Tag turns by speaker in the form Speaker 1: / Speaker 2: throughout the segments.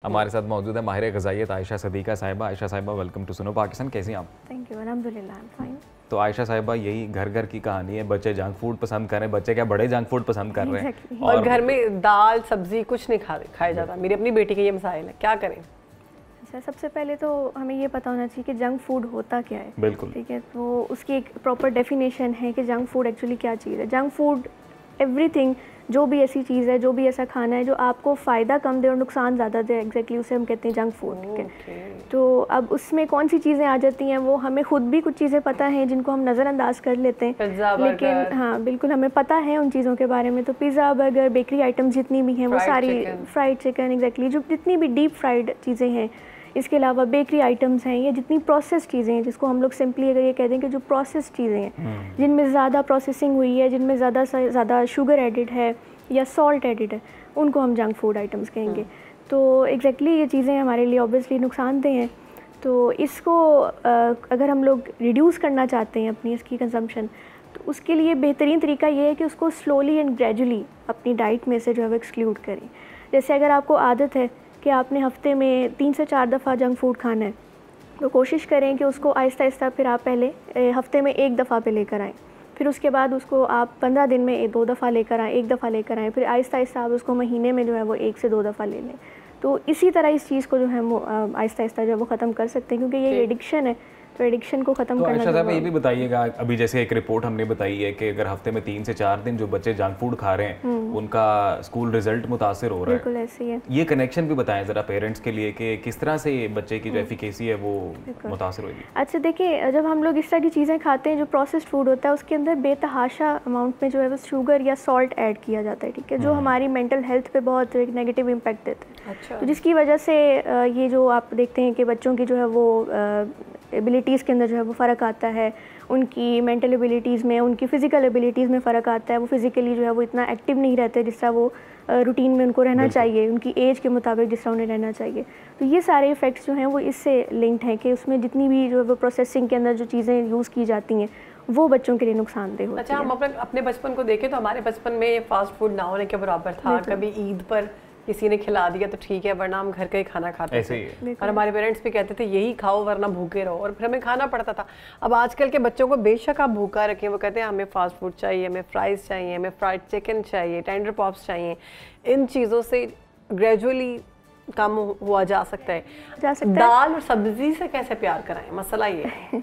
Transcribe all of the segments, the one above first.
Speaker 1: हमारे साथ मौजूद है माहिर ग़िज़ाइयत आयशा सदीक़ा साहिबा। आयशा साहिबा, वेलकम टू सुनो पाकिस्तान। कैसी हैं आप?
Speaker 2: थैंक यू, अल्हम्दुलिल्लाह आई एम फाइन।
Speaker 1: तो आयशा साहिबा, यही घर घर की कहानी है, बच्चे जंक फूड पसंद कर रहे हैं, बच्चे क्या बड़े जंक फूड पसंद कर रहे हैं
Speaker 3: और घर में दाल सब्जी कुछ नहीं खाया जाता। मेरी अपनी बेटी का ये मसाइल है, क्या करें?
Speaker 2: अच्छा, सबसे पहले तो हमें ये पता होना चाहिए कि जंक फूड होता क्या है।
Speaker 1: बिल्कुल
Speaker 2: ठीक है, तो उसकी एक प्रॉपर डेफिनेशन है कि जंक फूड एक्चुअली क्या चीज़ है। जंक फूड एवरीथिंग, जो भी ऐसी चीज़ है, जो भी ऐसा खाना है जो आपको फ़ायदा कम दे और नुकसान ज़्यादा दे, एग्जैक्टली उसे हम कहते हैं जंक फूड। ठीक है, तो अब उसमें कौन सी चीज़ें आ जाती हैं, वो हमें खुद भी कुछ चीज़ें पता हैं जिनको हम नज़रअंदाज कर लेते हैं, लेकिन हाँ बिल्कुल हमें पता है उन चीज़ों के बारे में। तो पिज़्ज़ा, बर्गर, बेकरी आइटम्स जितनी भी हैं वो सारी, फ्राइड चिकन, एग्जैक्टली जो जितनी भी डीप फ्राइड चीज़ें हैं, इसके अलावा बेकरी आइटम्स हैं, या जितनी प्रोसेस चीज़ें हैं, जिसको हम लोग सिंपली अगर ये कह दें कि जो प्रोसेस चीज़ें हैं जिनमें ज़्यादा प्रोसेसिंग हुई है, जिनमें ज़्यादा से ज़्यादा शुगर एडिड है या सॉल्ट एडिड है, उनको हम जंक फूड आइटम्स कहेंगे। तो एग्जैक्टली ये चीज़ें हमारे लिए ऑब्वियसली नुकसानदेह हैं। तो इसको अगर हम लोग रिड्यूस करना चाहते हैं अपनी इसकी कंजम्पशन, तो उसके लिए बेहतरीन तरीका ये है कि उसको स्लोली एंड ग्रेजुअली अपनी डाइट में से जो है वो एक्सक्लूड करें। जैसे अगर आपको आदत है कि आपने हफ्ते में 3 से 4 दफ़ा जंक फूड खाना है, तो कोशिश करें कि उसको आहिस्ता आहिस्ता फिर आप पहले हफ्ते में 1 दफ़ा पे लेकर आएँ, फिर उसके बाद उसको आप 15 दिन में 2 दफ़ा लेकर आएँ, 1 दफ़ा लेकर आएँ, फिर आहिस्ता आहिस्ता आप उसको महीने में जो है वो 1 से 2 दफ़ा ले लें। तो इसी तरह इस चीज़ को जो है वो आहिस्ता आहिस्ता जो है वो ख़त्म कर सकते हैं, क्योंकि ये एडिक्शन है, तो एडिक्शन को ख़त्म करना।
Speaker 1: आयशा साहब, ये भी बताइएगा, अभी जैसे एक रिपोर्ट हमने बताई है कि अगर हफ्ते में 3 से 4 दिन जो बच्चे जंक फूड खा रहे हैं उनका स्कूल रिजल्ट मुतासिर हो रहा है।
Speaker 2: बिल्कुल ऐसे ही है।
Speaker 1: ये कनेक्शन भी बताएं ज़रा पेरेंट्स के लिए कि किस तरह से बच्चे की जो एफिकेसी है वो मुतासिर होगी।
Speaker 2: अच्छा देखिए, जब हम लोग इस तरह की चीज़ें खाते हैं जो प्रोसेस्ड फूड होता है, उसके अंदर बेतहाशा अमाउंट में जो है वो शुगर या सॉल्ट ऐड किया जाता है। ठीक है, जो हमारी मेंटल हेल्थ पे बहुत एक नेगेटिव इम्पैक्ट देता है।
Speaker 3: अच्छा।
Speaker 2: तो जिसकी वजह से ये जो आप देखते हैं कि बच्चों की जो है वो एबिलिटीज़ के अंदर जो है वो फ़र्क आता है, उनकी मेंटल एबिलिटीज़ में, उनकी फ़िज़िकल एबिलिटीज़ में फ़र्क आता है। वो फिज़िकली जो है वो इतना एक्टिव नहीं रहते जिस तरह वो रूटीन में उनको रहना चाहिए, उनकी एज के मुताबिक जिस तरह उन्हें रहना चाहिए। तो ये सारे इफ़ेक्ट्स जो हैं वो इससे लिंक्ड हैं कि उसमें जितनी भी जो है वो प्रोसेसिंग के अंदर जो चीज़ें यूज़ की जाती हैं वो बच्चों के लिए नुकसानदेह होती है।
Speaker 3: अच्छा, हम अपने बचपन को देखें तो हमारे बचपन में फास्ट फूड ना होने के बराबर था। कभी ईद पर किसी ने खिला दिया तो ठीक है, वरना हम घर का ही खाना खाते थे। और हमारे पेरेंट्स भी कहते थे यही खाओ वरना भूखे रहो, और फिर हमें खाना पड़ता था। अब आजकल के बच्चों को बेशक आप भूखा रखें, वो कहते हैं हमें फास्ट फूड चाहिए, हमें फ्राइज़ चाहिए, हमें फ्राइड चिकन चाहिए, टेंडर पॉप्स चाहिए। इन चीज़ों से ग्रेजुअली कम हुआ जा सकता है। दाल और सब्जी से कैसे प्यार कराएं, मसला ये है।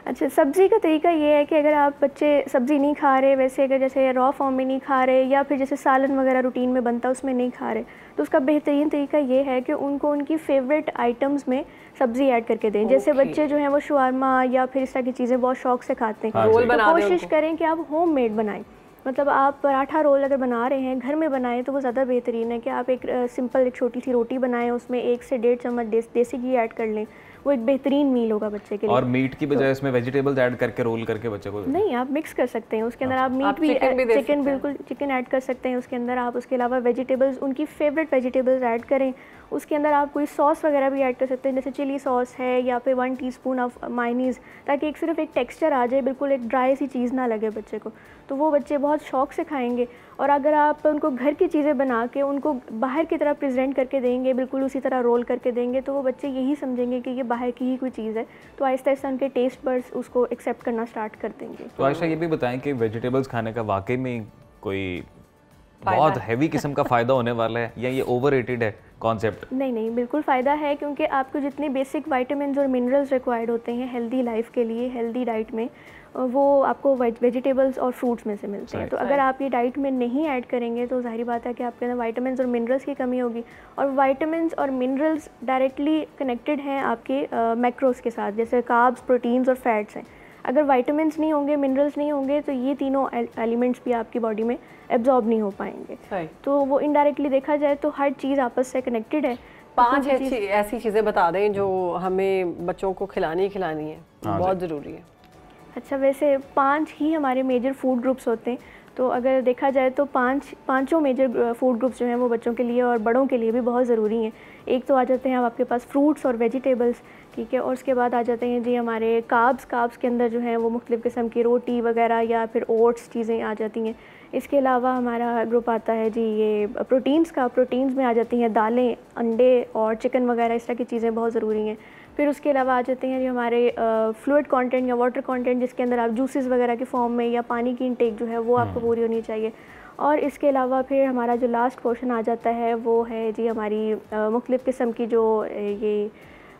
Speaker 2: अच्छा, सब्ज़ी का तरीका ये है कि अगर आप बच्चे सब्ज़ी नहीं खा रहे, वैसे अगर जैसे रॉ फॉर्म में नहीं खा रहे, या फिर जैसे सालन वगैरह रूटीन में बनता है उसमें नहीं खा रहे, तो उसका बेहतरीन तरीका ये है कि उनको उनकी फ़ेवरेट आइटम्स में सब्ज़ी ऐड करके दें। जैसे बच्चे जो हैं वो शवारमा या फिर इस तरह की चीज़ें बहुत शौक से खाते हैं,
Speaker 3: रोल बना दें।
Speaker 2: कोशिश करें कि आप होममेड बनाएं। मतलब आप पराठा रोल अगर बना रहे हैं, घर में बनाएं तो वो ज़्यादा बेहतरीन है कि आप एक सिंपल एक छोटी सी रोटी बनाएं, उसमें 1 से 1.5 चम्मच देसी घी ऐड कर लें। वो एक बेहतरीन मील होगा बच्चे के लिए।
Speaker 1: और मीट की बजाय उसमें वेजिटेबल्स ऐड करके रोल करके बच्चे को
Speaker 2: नहीं, आप मिक्स कर सकते हैं उसके अंदर। आप मीट भी, चिकन बिल्कुल चिकन ऐड कर सकते हैं उसके अंदर। आप उसके अलावा वेजिटेबल्स, उनकी फेवरेट वेजिटेबल्स ऐड करें। उसके अंदर आप कोई सॉस वगैरह भी ऐड कर सकते हैं, जैसे चिली सॉस है, या फिर 1 टीस्पून ऑफ मायोनीज़, ताकि एक सिर्फ एक टेक्सचर आ जाए, बिल्कुल एक ड्राई सी चीज़ ना लगे बच्चे को। तो वो बच्चे बहुत शौक से खाएंगे। और अगर आप उनको घर की चीज़ें बना के उनको बाहर की तरह प्रेजेंट करके देंगे, बिल्कुल उसी तरह रोल करके देंगे, तो वो बच्चे यही समझेंगे कि ये बाहर की ही कोई चीज़ है। तो आहिस्ता आहिस्ता उनके टेस्ट बड्स उसको एक्सेप्ट करना स्टार्ट कर देंगे।
Speaker 1: तो आयशा, ये भी बताएं कि वेजिटेबल्स खाने का वाकई में कोई बहुत हैवी किस्म का फ़ायदा होने वाला है, या ये ओवररेटेड है कॉन्सेप्ट?
Speaker 2: नहीं, बिल्कुल फ़ायदा है, क्योंकि आपको जितने बेसिक विटामिन्स और मिनरल्स रिक्वायर्ड होते हैं हेल्दी लाइफ के लिए, हेल्दी डाइट में, वो आपको वेजिटेबल्स और फ्रूट्स में से मिलते हैं। तो अगर आप ये डाइट में नहीं ऐड करेंगे तो ज़ाहिर बात है कि आपके अंदर विटामिन्स और मिनरल्स की कमी होगी। और विटामिन्स और मिनरल्स डायरेक्टली कनेक्टेड हैं आपके मैक्रोस के साथ, जैसे कार्ब्स, प्रोटीन्स और फैट्स हैं। अगर विटामिन्स नहीं होंगे, मिनरल्स नहीं होंगे, तो ये तीनों एलिमेंट्स भी आपकी बॉडी में एब्जॉर्ब नहीं हो पाएंगे। तो वो इनडायरेक्टली देखा जाए तो हर चीज़ आपस से कनेक्टेड है।
Speaker 3: 5 ऐसी चीज़ें बता दें जो हमें बच्चों को खिलानी है, बहुत ज़रूरी है।
Speaker 2: अच्छा, वैसे 5 ही हमारे मेजर फूड ग्रुप्स होते हैं। तो अगर देखा जाए तो पाँचों मेजर फूड ग्रुप्स जो हैं वो बच्चों के लिए और बड़ों के लिए भी बहुत ज़रूरी हैं। एक तो आ जाते हैं आपके पास फ्रूट्स और वेजिटेबल्स, ठीक है, और उसके बाद आ जाते हैं जी हमारे कार्ब्स के अंदर जो हैं वो मुख्तलिफ़ किस्म की रोटी वगैरह या फिर ओट्स चीज़ें आ जाती हैं। इसके अलावा हमारा ग्रुप आता है जी ये प्रोटीन्स का। प्रोटीन्स में आ जाती हैं दालें, अंडे और चिकन वगैरह, इस तरह की चीज़ें बहुत ज़रूरी हैं। फिर उसके अलावा आ जाते हैं जो हमारे फ्लूइड कंटेंट या वाटर कंटेंट, जिसके अंदर आप जूसेस वगैरह के फॉर्म में या पानी की इंटेक जो है वो आपको पूरी होनी चाहिए। और इसके अलावा फिर हमारा जो लास्ट पोर्शन आ जाता है वो है जी हमारी मुख्तलिफ़ किस्म की जो ये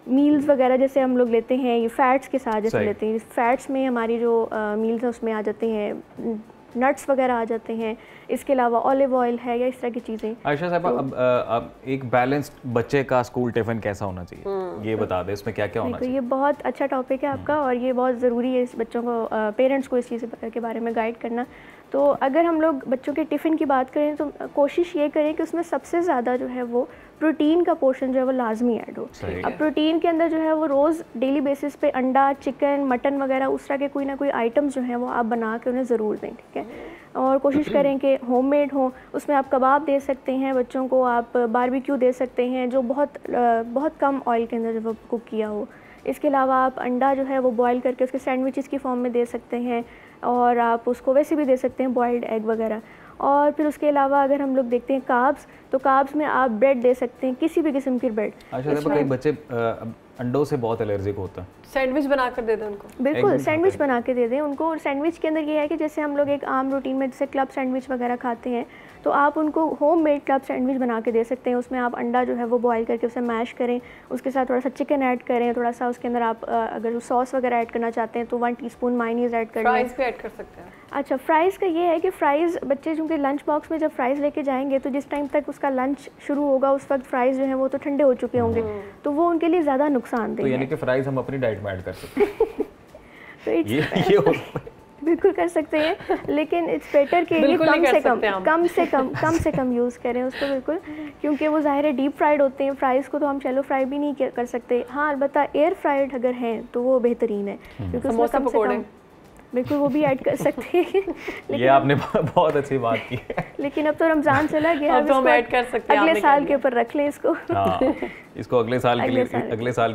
Speaker 2: मील्स वगैरह जैसे हम लोग लेते हैं, ये फ़ैट्स के साथ जैसे लेते हैं, फ़ैट्स में हमारी जो मील्स हैं उसमें आ जाते हैं नट्स वगैरह आ जाते हैं। इसके अलावा ऑलिव ऑयल है या इस तरह की चीज़ें।
Speaker 1: आयशा साहब, अब एक बैलेंस्ड बच्चे का स्कूल टिफ़िन कैसा होना चाहिए, ये बता दें, इसमें क्या क्या होना चाहिए?
Speaker 2: ये बहुत अच्छा टॉपिक है आपका और ये बहुत ज़रूरी है इस बच्चों को, पेरेंट्स को इस चीज़ के बारे में गाइड करना। तो अगर हम लोग बच्चों के टिफ़िन की बात करें तो कोशिश ये करें कि उसमें सबसे ज़्यादा जो है वो प्रोटीन का पोर्शन जो है वो लाजमी ऐड हो। अब प्रोटीन के अंदर जो है वो रोज़ डेली बेसिस पे अंडा, चिकन, मटन वगैरह उस तरह के कोई ना कोई आइटम्स जो हैं वो आप बना के उन्हें ज़रूर दें, ठीक है। और कोशिश करें कि होममेड हो, उसमें आप कबाब दे सकते हैं बच्चों को, आप बारबेक्यू दे सकते हैं जो बहुत कम ऑयल के अंदर जो वो कुक किया हो। इसके अलावा आप अंडा जो है वो बॉयल करके उसके सैंडविचेस की फॉर्म में दे सकते हैं और आप उसको वैसे भी दे सकते हैं बॉइल्ड एग वगैरह। और फिर उसके अलावा अगर हम लोग देखते हैं कार्ब्स, तो कार्ब्स में आप ब्रेड दे सकते हैं, किसी भी किस्म की ब्रेड।
Speaker 1: अच्छा, कई बच्चे अंडों से बहुत एलर्जिक होता है,
Speaker 3: सैंडविच बना कर दे दें उनको।
Speaker 2: बिल्कुल सैंडविच बना के दे दें उनको। और सैंडविच के अंदर ये है कि जैसे हम लोग एक आम रूटीन में जैसे क्लब सैंडविच वगैरह खाते हैं, तो आप उनको होममेड क्लब सैंडविच बना के दे सकते हैं। उसमें आप अंडा जो है वो बॉयल करके उसे मैश करें, उसके साथ थोड़ा सा चिकन ऐड करें, थोड़ा सा उसके अंदर आप अगर सॉस वगैरह ऐड करना चाहते हैं तो 1 टीस्पून मायोनीज ऐड कर लें।
Speaker 3: फ्राइज़ भी ऐड कर सकते हैं।
Speaker 2: अच्छा, फ़्राइज़ का ये है कि फ़्राइज़ बच्चे चूँकि लंच बॉक्स में जब फ़्राइज़ लेके जाएंगे तो जिस टाइम तक उसका लंच शुरू होगा उस वक्त फ़्राइज़ जो है वो तो ठंडे हो चुके होंगे, तो वो उनके लिए ज़्यादा नुकसानदेह है।
Speaker 1: तो यानी कि फ़्राइज़ हम अपनी डाइट में ऐड कर सकते हैं।
Speaker 2: तो ये बिल्कुल कर सकते हैं, लेकिन इट्स बेटर कि कम से कम यूज़ करें उसको, बिल्कुल, क्योंकि वो ज़ाहिर है डीप फ्राइड होते हैं। फ्राइज़ को तो हम शैलो फ्राई भी नहीं कर सकते। हाँ, अलबत्ता एयर फ्राइड अगर हैं तो वो बेहतरीन है, क्योंकि उसमें कम से कम बिल्कुल वो भी ऐड कर सकते हैं।
Speaker 1: ये आपने बहुत अच्छी बात की है।
Speaker 2: लेकिन अब तो रमज़ान चला गया,
Speaker 3: अब तो हम ऐड कर सकते हैं,
Speaker 2: अगले साल के ऊपर रख लें इसको।
Speaker 1: हाँ, इसको अगले साल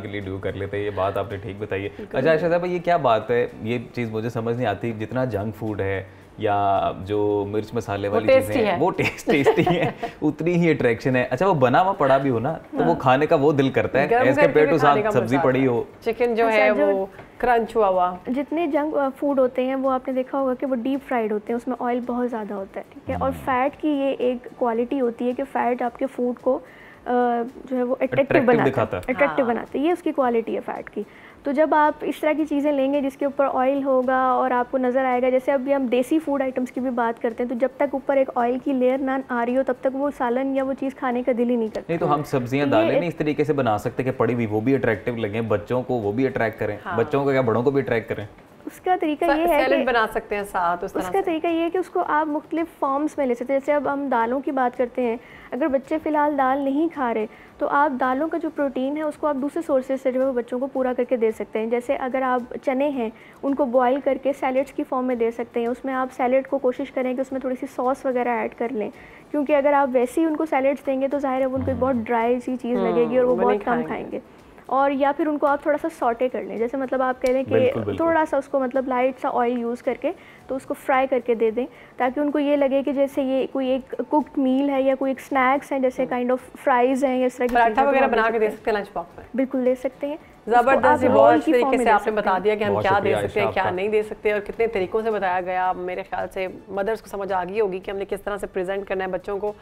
Speaker 1: के लिए ड्यू कर लेते हैं। ये बात आपने ठीक बताई है। अच्छा आयशा साहब, ये क्या बात है, ये चीज़ मुझे समझ नहीं आती, जितना जंक फूड है या जो मिर्च मसाले वाली चीज़ें हैं वो टेस्टी है, उतनी ही अट्रैक्शन है। अच्छा, वो बना हुआ पड़ा भी हो ना तो वो खाने का वो दिल करता है, एज कम्पेयर टू साथ सब्जी पड़ी हो,
Speaker 3: चिकन जो है वो क्रंच हुआ हुआ।
Speaker 2: जितने जंक फूड होते हैं वो आपने देखा होगा कि वो डीप फ्राइड होते हैं, उसमें ऑयल बहुत ज़्यादा होता है, ठीक है। और फैट की ये एक क्वालिटी होती है कि फ़ैट आपके फूड को जो है वो अट्रैक्टिव बनाता है, ये उसकी क्वालिटी है फ़ैट की। तो जब आप इस तरह की चीज़ें लेंगे जिसके ऊपर ऑयल होगा और आपको नज़र आएगा, जैसे अभी हम देसी फूड आइटम्स की भी बात करते हैं, तो जब तक ऊपर एक ऑयल की लेयर ना आ रही हो तब तक वो सालन या वो चीज़ खाने का दिल ही नहीं करता।
Speaker 1: नहीं, तो हम सब्जियां दालें नहीं इस तरीके से बना सकते कि पड़ी हुई वो भी अट्रैक्टिव लगे, बच्चों को वो भी अट्रैक्ट करें। हाँ। बच्चों को क्या, बड़ों को भी अट्रैक्ट करें।
Speaker 2: उसका तरीका ये है
Speaker 3: कि बना सकते हैं साथ उस तरह
Speaker 2: उसका तरीका ये है कि उसको आप मुख्तलिफ फॉर्म्स में ले सकते हैं। जैसे अब हम दालों की बात करते हैं, अगर बच्चे फ़िलहाल दाल नहीं खा रहे तो आप दालों का जो प्रोटीन है उसको आप दूसरे सोर्सेज से जो है वो बच्चों को पूरा करके दे सकते हैं। जैसे अगर आप चने हैं उनको बॉईल करके सैलेड्स की फॉर्म में दे सकते हैं। उसमें आप सैलेड को कोशिश करें कि उसमें थोड़ी सी सॉस वगैरह ऐड कर लें, क्योंकि अगर आप वैसे ही उनको सैलेड्स देंगे तो ज़ाहिर है उनको एक बहुत ड्राई सी चीज़ लगेगी और वो बहुत कम खाएंगे। और या फिर उनको आप थोड़ा सा सॉटे कर लें, जैसे मतलब आप कह लें कि थोड़ा सा उसको मतलब लाइट सा ऑयल यूज़ करके तो उसको फ्राई करके दे दें, ताकि उनको ये लगे कि जैसे ये कोई एक कुक्ड मील है या कोई एक स्नैक्स है, जैसे काइंड ऑफ फ्राइज़ हैं या इस तरह की
Speaker 3: पराठा वगैरह बना के दे सकते हैं लंच बॉक्स में।
Speaker 2: बिल्कुल दे सकते हैं।
Speaker 3: ज़बरदस्त, बहुत तरीके से आपने बता दिया कि हम क्या दे सकते हैं, क्या नहीं दे सकते, और कितने तरीक़ों से बताया गया। मेरे ख्याल से मदर्स को समझ आ गई होगी कि हमने किस तरह से प्रेजेंट करना है बच्चों को।